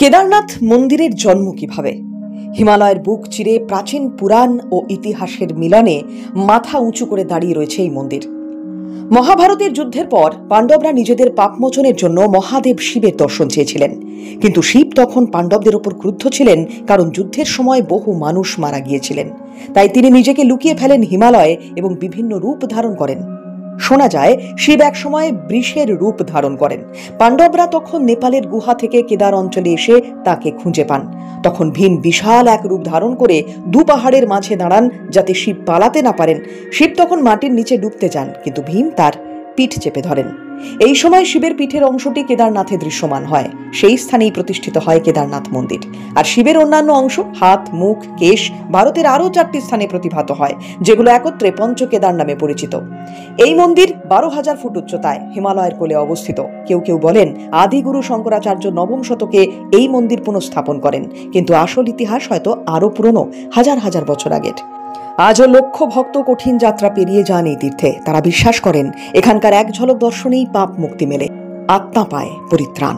কেদারনাথ মন্দিরের জন্ম কিভাবে? হিমালয়ের বুক চিরে প্রাচীন পুরাণ ও ইতিহাসের মিলনে মাথা উঁচু করে দাঁড়িয়ে রয়েছে এই মন্দির। মহাভারতের যুদ্ধের পর পাণ্ডবরা নিজেদের পাপমোচনের জন্য মহাদেব শিবের দর্শন চেয়েছিলেন, কিন্তু শিব তখন পাণ্ডবদের ওপর ক্রুদ্ধ ছিলেন, কারণ যুদ্ধের সময় বহু মানুষ মারা গিয়েছিলেন। তাই তিনি নিজেকে লুকিয়ে ফেলেন হিমালয়ে এবং বিভিন্ন রূপ ধারণ করেন। শোনা যায় শিব এক সময় বৃষের রূপ ধারণ করেন। পাণ্ডবরা তখন নেপালের গুহা থেকে কেদার অঞ্চলে এসে তাকে খুঁজে পান। তখন ভীম বিশাল এক রূপ ধারণ করে দু পাহাড়ের মাঝে দাঁড়ান, যাতে শিব পালাতে না পারেন। শিব তখন মাটির নিচে ডুবতে যান, কিন্তু ভীম তার পিঠ চেপে ধরেন। এই সময় শিবের পিঠের অংশটি কেদারনাথে দৃশ্যমান হয়। সেই স্থানেই প্রতিষ্ঠিত হয় কেদারনাথ মন্দির। আর শিবের অন্যান্য অংশ, হাত, মুখ, কেশ, ভারতের আরও 4টি স্থানে প্রতিভাত হয়, যেগুলো একত্রে পঞ্চ কেদার নামে পরিচিত। এই মন্দির 12,000 ফুট উচ্চতায় হিমালয়ের কোলে অবস্থিত। কেউ কেউ বলেন আদিগুরু শঙ্করাচার্য 9ম শতকে এই মন্দির পুনঃস্থাপন করেন, কিন্তু আসল ইতিহাস হয়তো আরও পুরনো, হাজার হাজার বছর আগের। আজও লক্ষ ভক্ত কঠিন যাত্রা পেরিয়ে যান এই তীর্থে। তারা বিশ্বাস করেন এখানকার এক ঝলক দর্শনেই পাপ মুক্তি মেলে, আত্মা পায় পরিত্রাণ।